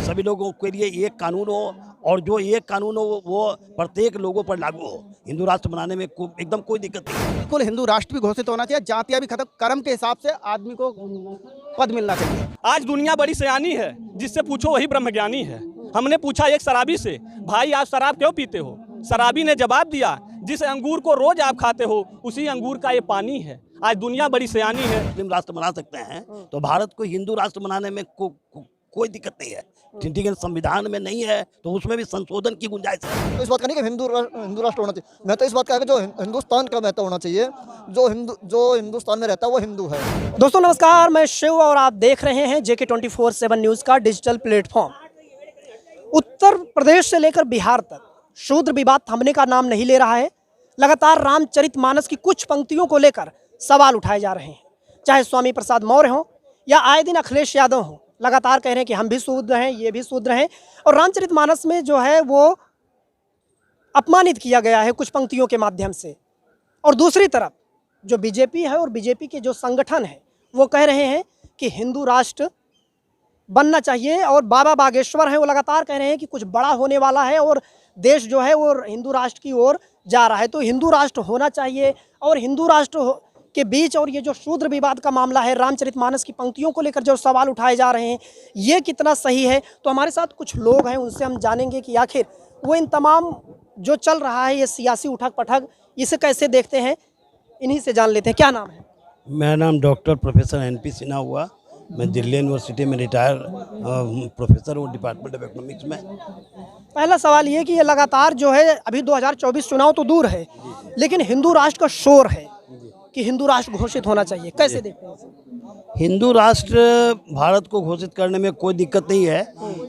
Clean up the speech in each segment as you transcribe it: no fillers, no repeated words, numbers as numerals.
सभी लोगों के लिए एक कानून हो और जो एक कानून हो वो प्रत्येक लोगों पर लागू हो। हिंदू राष्ट्र बनाने में एकदम कोई दिक्कत नहीं है। बिल्कुल हिंदू राष्ट्र भी घोषित होना चाहिए, जातियां भी खत्म, कर्म के हिसाब से आदमी को पद मिलना चाहिए। आज दुनिया बड़ी सयानी है, जिससे पूछो वही ब्रह्मज्ञानी है। हमने पूछा एक शराबी से, भाई आप शराब क्यों पीते हो? शराबी ने जवाब दिया, जिस अंगूर को रोज आप खाते हो उसी अंगूर का ये पानी है। आज दुनिया बड़ी सयानी है। मुस्लिम राष्ट्र बना सकते हैं तो भारत को हिंदू राष्ट्र बनाने में कोई दिक्कत नहीं है। ठीक है, संविधान में नहीं है तो उसमें भी संशोधन की गुंजाइश है। तो इस बात का नहीं कि हिंदू राष्ट्र होना चाहिए, मैं तो इस बात का है कि जो हिंदुस्तान का महत्व होना चाहिए, जो हिंदुस्तान में रहता है वो हिंदू है। दोस्तों नमस्कार, मैं शिव और आप देख रहे हैं JK 24/7 न्यूज़ का डिजिटल प्लेटफॉर्म। उत्तर प्रदेश से लेकर बिहार तक शूद्र विवाद थमने का नाम नहीं ले रहा है। लगातार रामचरितमानस की कुछ पंक्तियों को लेकर सवाल उठाए जा रहे हैं, चाहे स्वामी प्रसाद मौर्य हों या आए दिन अखिलेश यादव हों। लगातार कह रहे हैं कि हम भी शूद्र हैं, ये भी शूद्र हैं, और रामचरितमानस में जो है वो अपमानित किया गया है कुछ पंक्तियों के माध्यम से। और दूसरी तरफ जो बीजेपी है और बीजेपी के जो संगठन है वो कह रहे हैं कि हिंदू राष्ट्र बनना चाहिए, और बाबा बागेश्वर हैं वो लगातार कह रहे हैं कि कुछ बड़ा होने वाला है और देश जो है वो हिंदू राष्ट्र की ओर जा रहा है। तो हिंदू राष्ट्र होना चाहिए, और हिंदू राष्ट्र के बीच और ये जो शूद्र विवाद का मामला है, रामचरितमानस की पंक्तियों को लेकर जो सवाल उठाए जा रहे हैं, ये कितना सही है। तो हमारे साथ कुछ लोग हैं, उनसे हम जानेंगे कि आखिर वो इन तमाम जो चल रहा है ये सियासी उठक पटक, इसे कैसे देखते हैं। इन्हीं से जान लेते हैं। क्या नाम है? मेरा नाम डॉक्टर प्रोफेसर NP सिन्हा हुआ। मैं दिल्ली यूनिवर्सिटी में रिटायर प्रोफेसर हूँ डिपार्टमेंट ऑफ इकोनॉमिक्स में। पहला सवाल ये कि ये लगातार जो है अभी 2024 चुनाव तो दूर है, लेकिन हिंदू राष्ट्र का शोर है कि हिंदू राष्ट्र घोषित होना चाहिए। कैसे देखते हैं? हिंदू राष्ट्र भारत को घोषित करने में कोई दिक्कत नहीं है,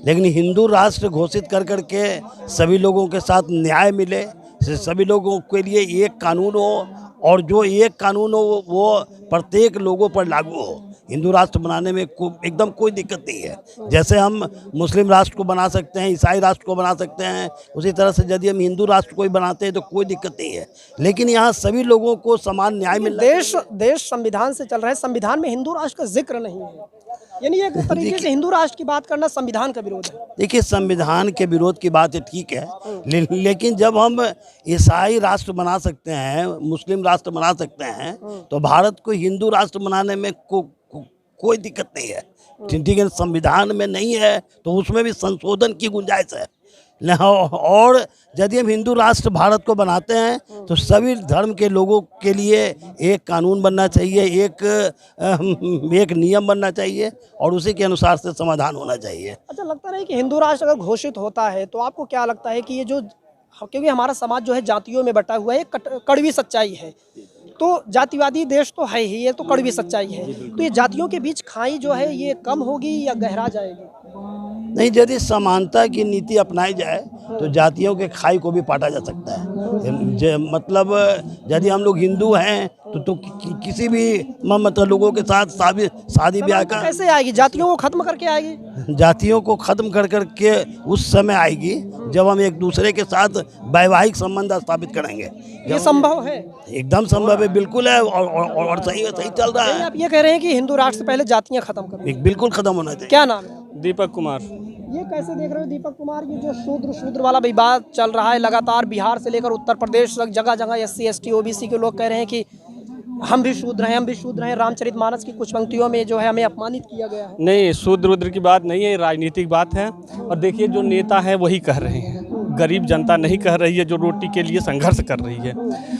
लेकिन हिंदू राष्ट्र घोषित कर करके सभी लोगों के साथ न्याय मिले, सभी लोगों के लिए एक कानून हो और जो एक कानून हो वो प्रत्येक लोगों पर लागू हो। हिंदू राष्ट्र बनाने में एकदम कोई दिक्कत नहीं है। जैसे हम मुस्लिम राष्ट्र को बना सकते हैं, ईसाई राष्ट्र को बना सकते हैं, उसी तरह से यदि हम हिंदू राष्ट्र को ही बनाते हैं तो कोई दिक्कत नहीं है। लेकिन यहाँ सभी लोगों को समान न्याय मिल रहा है। देश संविधान से चल रहा है, संविधान में हिंदू राष्ट्र का जिक्र नहीं है, यानी एक तरीके से हिंदू राष्ट्र की बात करना संविधान का विरोध है। देखिए, संविधान के विरोध की बात है, ठीक है, लेकिन जब हम ईसाई राष्ट्र बना सकते हैं, मुस्लिम राष्ट्र बना सकते हैं, तो भारत को हिंदू राष्ट्र बनाने में कोई दिक्कत नहीं है। ठीक है, संविधान में नहीं है तो उसमें भी संशोधन की गुंजाइश है। और यदि हम हिंदू राष्ट्र भारत को बनाते हैं तो सभी धर्म के लोगों के लिए एक कानून बनना चाहिए, एक नियम बनना चाहिए और उसी के अनुसार से समाधान होना चाहिए। अच्छा, लगता है कि हिंदू राष्ट्र अगर घोषित होता है तो आपको क्या लगता है कि ये जो, क्योंकि हमारा समाज जो है जातियों में बटा हुआ है, कड़वी सच्चाई है, तो जातिवादी देश तो है ही, ये तो कड़वी सच्चाई है, तो ये जातियों के बीच खाई जो है ये कम होगी या गहरा जाएगी? नहीं, यदि समानता की नीति अपनाई जाए तो जातियों के खाई को भी पाटा जा सकता है। मतलब यदि हम लोग हिंदू हैं तो किसी भी मतलब लोगों के साथ शादी ब्याह का कैसे आएगी? जातियों को खत्म करके आएगी? जातियों को खत्म कर करके उस समय आएगी जब हम एक दूसरे के साथ वैवाहिक संबंध स्थापित करेंगे। ये संभव है? एकदम संभव है, बिल्कुल है, और सही चल रहा है। आप ये कह रहे हैं कि हिंदू राष्ट्र से पहले जातियां खत्म करो? बिल्कुल खत्म होना चाहिए। क्या नाम है? दीपक कुमार। ये कैसे देख रहे हो दीपक कुमार, ये जो शूद्र वाला विवाद चल रहा है लगातार बिहार से लेकर उत्तर प्रदेश तक, जगह जगह SC ST OBC के लोग कह रहे हैं कि हम भी शूद्र हैं, हम भी शूद्र हैं, रामचरितमानस की कुछ पंक्तियों में जो है हमें अपमानित किया गया है। नहीं, शूद्र की बात नहीं है, राजनीतिक बात है। और देखिए, जो नेता है वही कह रहे हैं, गरीब जनता नहीं कह रही है, जो रोटी के लिए संघर्ष कर रही है।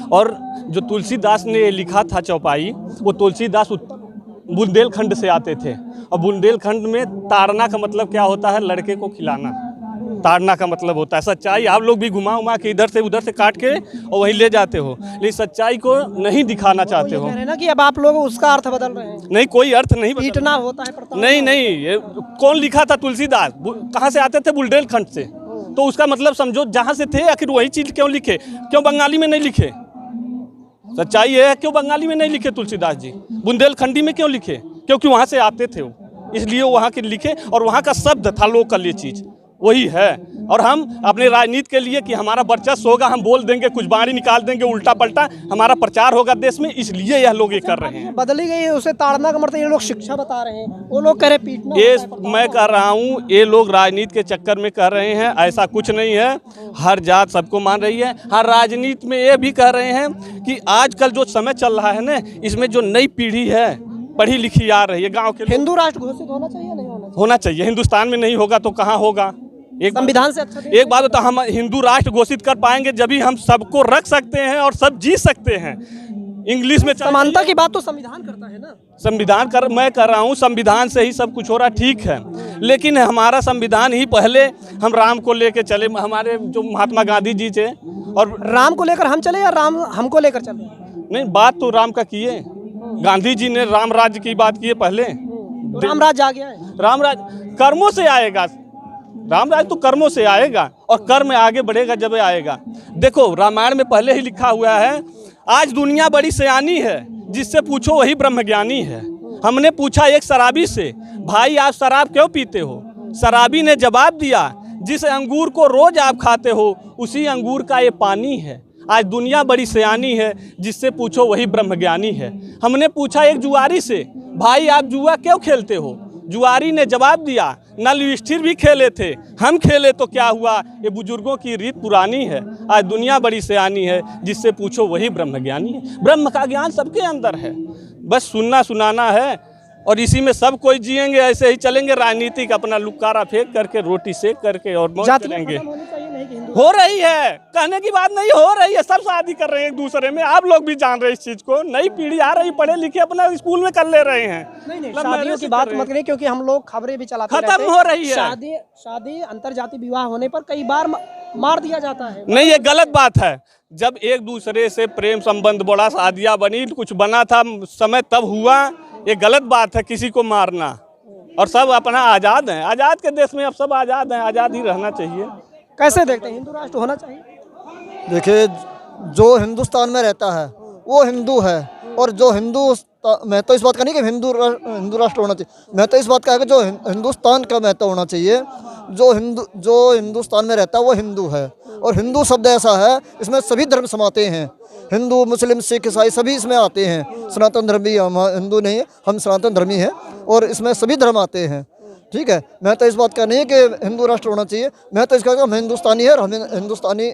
और जो तुलसीदास ने लिखा था चौपाई, वो तुलसीदास बुंदेलखंड से आते थे, और बुंदेलखंड में ताड़ना का मतलब क्या होता है? लड़के को खिलाना। ताड़ना का मतलब होता है सच्चाई। आप लोग भी घुमा उमा के इधर से उधर से काट के और वहीं ले जाते हो, लेकिन सच्चाई को नहीं दिखाना चाहते हो। कह रहे हैं ना कि अब आप लोग उसका अर्थ बदल रहे हैं। नहीं, कोई अर्थ नहीं, पीटना होता है। नहीं, ये कौन लिखा था? तुलसीदास। कहाँ से आते थे? बुंदेलखंड से। तो उसका मतलब समझो, जहाँ से थे आखिर वही चीज क्यों लिखे? क्यों बंगाली में नहीं लिखे? सच्चाई ये है, क्यों बंगाली में नहीं लिखे तुलसीदास जी? बुंदेलखंडी में क्यों लिखे? क्योंकि वहाँ से आते थे वो, इसलिए वहाँ के लिखे, और वहाँ का शब्द था लोकल, ये चीज़ वही है। और हम अपने राजनीति के लिए कि हमारा वर्चस्व होगा, हम बोल देंगे, कुछ बाणी निकाल देंगे, उल्टा पलटा हमारा प्रचार होगा देश में, इसलिए यह लोग ये कर रहे हैं। बदली गई है, उसे ताड़ना का मतलब ये लोग शिक्षा बता रहे हैं, वो लोग कह रहे पीटना ये होता है, मैं कह रहा हूँ, ये लोग राजनीति के चक्कर में कर रहे हैं, ऐसा कुछ नहीं है। हर जात सबको मान रही है। हर राजनीति में ये भी कह रहे हैं कि आजकल जो समय चल रहा है ना, इसमें जो नई पीढ़ी है पढ़ी लिखी आ रही है, गांव के लोग। हिंदू राष्ट्र घोषित होना चाहिए या नहीं होना चाहिए? होना चाहिए। हिंदुस्तान में नहीं होगा तो कहाँ होगा? एक संविधान से अच्छा एक बात तो हम हिंदू राष्ट्र घोषित कर पाएंगे जब ही हम सबको रख सकते हैं और सब जी सकते हैं। इंग्लिश में समानता की बात तो संविधान करता है ना। संविधान मैं कर रहा हूँ, संविधान से ही सब कुछ हो रहा, ठीक है, लेकिन हमारा संविधान ही पहले हम राम को लेके चले, हमारे जो महात्मा गांधी जी थे, और राम को लेकर हम चले या राम हमको लेकर चले? नहीं, बात तो राम का किए, गांधी जी ने राम राज्य की बात की है पहले। तो रामराज आ गया है। रामराज कर्मों से आएगा, रामराज तो कर्मों से आएगा और कर्म आगे बढ़ेगा जब आएगा। देखो रामायण में पहले ही लिखा हुआ है, आज दुनिया बड़ी सयानी है, जिससे पूछो वही ब्रह्मज्ञानी है। हमने पूछा एक शराबी से, भाई आप शराब क्यों पीते हो? शराबी ने जवाब दिया, जिस अंगूर को रोज आप खाते हो उसी अंगूर का ये पानी है। आज दुनिया बड़ी सयानी है, जिससे पूछो वही ब्रह्मज्ञानी है। हमने पूछा एक जुआरी से, भाई आप जुआ क्यों खेलते हो? जुआरी ने जवाब दिया, नल युधिष्ठिर भी खेले थे, हम खेले तो क्या हुआ, ये बुजुर्गों की रीत पुरानी है। आज दुनिया बड़ी सयानी है, जिससे पूछो वही ब्रह्मज्ञानी है। ब्रह्म का ज्ञान सबके अंदर है, बस सुनना सुनाना है, और इसी में सब कोई जिएंगे, ऐसे ही चलेंगे। राजनीतिक अपना लुकारा फेंक करके, रोटी सेक करके और मौज करेंगे। हो रही है, कहने की बात नहीं, हो रही है, सब शादी कर रहे हैं एक दूसरे में। आप लोग भी जान रहे हैं इस चीज को, नई पीढ़ी आ रही, पढ़े लिखे अपना स्कूल में कर ले रहे हैं। नहीं, शादियों की बात मत करें, क्योंकि हम लोग खबरें भी चलाते रहते हैं। खत्म हो रही है शादी अंतरजातीय विवाह होने पर कई बार मार दिया जाता है। नहीं, ये गलत बात है। जब एक दूसरे से प्रेम संबंध बढ़ा, शादियाँ बनी, कुछ बना था समय, तब हुआ। ये गलत बात है किसी को मारना। और सब अपना आज़ाद हैं, आज़ाद के देश में अब सब आज़ाद हैं, आज़ाद ही रहना चाहिए। कैसे देखते हैं, हिंदू राष्ट्र होना चाहिए? देखिए, जो हिंदुस्तान में रहता है वो हिंदू है, और जो मैं तो इस बात का नहीं कि हिंदू राष्ट्र होना चाहिए, मैं तो इस बात का है कि जो हिंदुस्तान का महत्व होना चाहिए। जो हिंदुस्तान में रहता है वो हिंदू है, और हिंदू शब्द ऐसा है, इसमें सभी धर्म समाते हैं, हिंदू मुस्लिम सिख ईसाई सभी इसमें आते हैं। सनातन धर्मी हम हिंदू नहीं है, हम सनातन धर्मी हैं, और इसमें सभी धर्म आते हैं, ठीक है। मैं तो इस बात का नहीं है कि हिंदू राष्ट्र होना चाहिए, मैं तो इसका हम हिंदुस्तानी है और हमें हिंदुस्तानी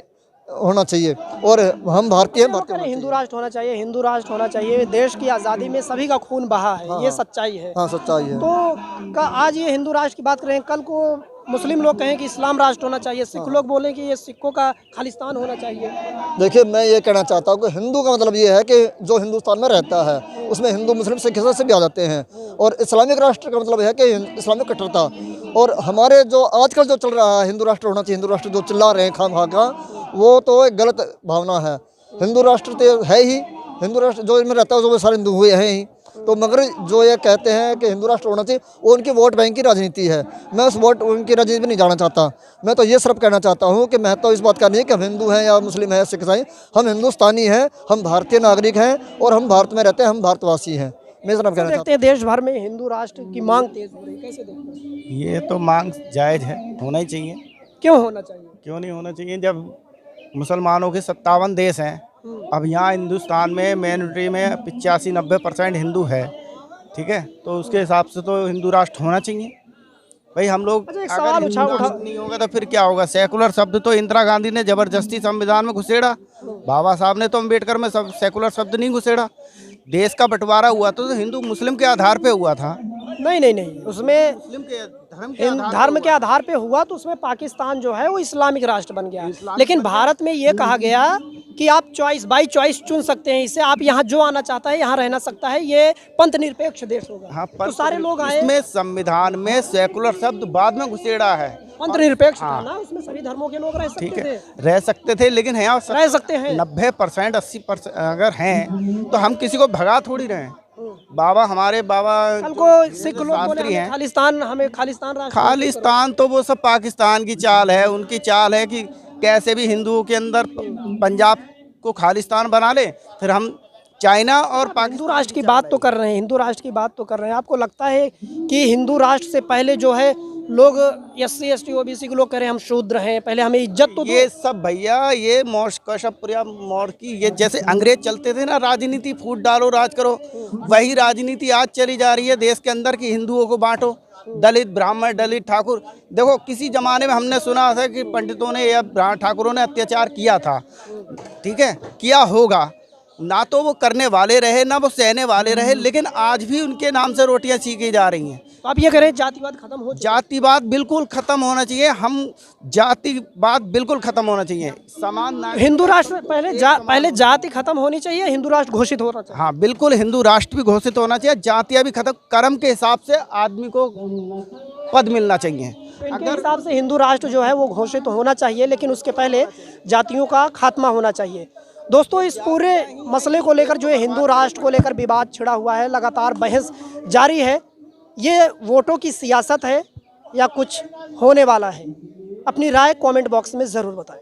होना चाहिए, और हम भारतीय हैं, भारतीय हिंदू राष्ट्र होना चाहिए, हिंदू राष्ट्र होना चाहिए। देश की आज़ादी में सभी का खून बहा है, हाँ, ये सच्चाई है। हाँ, सच्चाई है। तो आज ये हिंदू राष्ट्र की बात करें, कल को मुस्लिम लोग कहें कि इस्लाम राष्ट्र होना चाहिए, सिख लोग बोलें कि ये सिखों का खालिस्तान होना चाहिए। देखिए, मैं ये कहना चाहता हूँ कि हिंदू का मतलब ये है कि जो हिंदुस्तान में रहता है उसमें हिंदू मुस्लिम सिख ईसाई से भी आ जाते हैं, और इस्लामिक राष्ट्र का मतलब है कि इस्लामिक कट्टरता। और हमारे जो आजकल जो चल रहा है, हिंदू राष्ट्र होना चाहिए, हिंदू राष्ट्र जो चिल्ला रहे हैं खाम का, वो तो एक गलत भावना है। हिंदू राष्ट्र तो है ही, हिंदू राष्ट्र जो इनमें रहता है वो सारे हिंदू हुए हैं ही। तो मगर जो ये कहते हैं कि हिंदू राष्ट्र होना चाहिए, वो उनकी वोट बैंक की राजनीति है। मैं उस वोट उनकी राजनीति में नहीं जाना चाहता। मैं तो ये सिर्फ कहना चाहता हूँ कि मैं तो इस बात का नहीं कि हम हिंदू हैं या मुस्लिम हैं, सिख ईसाई, हम हिंदुस्तानी हैं, हम भारतीय नागरिक हैं, और हम भारत में रहते हैं, हम भारतवासी हैं। मैं सिर्फ कहना चाहता हूँ। देश भर में हिंदू राष्ट्र की मांग तेज हो रही है, कैसे देखते हैं? ये तो मांग जायज़ है, होना ही चाहिए। क्यों होना चाहिए? क्यों नहीं होना चाहिए, जब मुसलमानों के 57 देश हैं, अब यहाँ हिंदुस्तान में मेजॉरिटी में 85-90% हिंदू है, ठीक है, तो उसके हिसाब से तो हिंदू राष्ट्र होना चाहिए। भाई हम लोग अच्छा, एक अगर सवाल हिंदू राष्ट्र नहीं होगा तो फिर क्या होगा? सेकुलर शब्द तो इंदिरा गांधी ने जबरदस्ती संविधान में घुसेड़ा, बाबा साहब ने तो अम्बेडकर में सब सेकुलर शब्द नहीं घुसेड़ा। देश का बंटवारा हुआ तो हिंदू मुस्लिम के आधार पे हुआ था। नहीं, उसमें मुस्लिम के धर्म के आधार पे हुआ, तो उसमें पाकिस्तान जो है वो इस्लामिक राष्ट्र बन गया। लेकिन भारत में ये कहा गया कि आप चॉइस बाई चॉइस चुन सकते हैं, इससे आप यहाँ जो आना चाहता है यहाँ रहना सकता है, ये पंथ निरपेक्ष देश होगा। हाँ, तो सारे लोग आए। इसमें संविधान में सेकुलर शब्द बाद में घुसेड़ा है। पंथ निरपेक्ष था ना, उसमें सभी धर्मों के लोग रह सकते ठीक थे। है, रह सकते थे, लेकिन है रह सकते हैं 90% 80% अगर हैं तो हम किसी को भगा थोड़ी रहे हैं। बाबा हमारे बाबा कल को सिख लोग बोले हमें खालिस्तान राष्ट्र। खालिस्तान तो वो सब पाकिस्तान की चाल है, उनकी चाल है कि कैसे भी हिंदुओं के अंदर पंजाब को खालिस्तान बना ले, फिर हम चाइना और हिंदू राष्ट्र की बात तो कर रहे हैं, हिंदू राष्ट्र की बात तो कर रहे हैं। आपको लगता है कि हिंदू राष्ट्र से पहले जो है लोग SC ST OBC के लोग कह रहे हैं हम शूद्र हैं, पहले हमें इज्जत तो दो। ये सब भैया ये कौशप्रिया मौर्य की ये जैसे अंग्रेज चलते थे ना, राजनीति फूट डालो राज करो, वही राजनीति आज चली जा रही है देश के अंदर की हिंदुओं को बांटो, दलित ब्राह्मण दलित ठाकुर। देखो किसी जमाने में हमने सुना था कि पंडितों ने या ठाकुरों ने अत्याचार किया था, ठीक है, किया होगा, ना तो वो करने वाले रहे ना वो सहने वाले रहे, लेकिन आज भी उनके नाम से रोटियां सीखी जा रही हैं। तो आप ये कह रहे हैं जातिवाद खत्म हो चुका है? जातिवाद बिल्कुल खत्म होना चाहिए, हम जातिवाद बिल्कुल खत्म होना चाहिए, समान नागरिक। हिंदू राष्ट्र पहले जाति खत्म होनी चाहिए, हिंदू राष्ट्र घोषित होना चाहिए। हाँ बिल्कुल, हिंदू राष्ट्र भी घोषित होना चाहिए, जातियाँ भी खत्म, कर्म के हिसाब से आदमी को पद मिलना चाहिए। इनके हिसाब से हिंदू राष्ट्र जो है वो घोषित होना चाहिए, लेकिन उसके पहले जातियों का खात्मा होना चाहिए। दोस्तों, इस पूरे मसले को लेकर जो है हिंदू राष्ट्र को लेकर विवाद छिड़ा हुआ है, लगातार बहस जारी है। ये वोटों की सियासत है या कुछ होने वाला है? अपनी राय कमेंट बॉक्स में ज़रूर बताएं।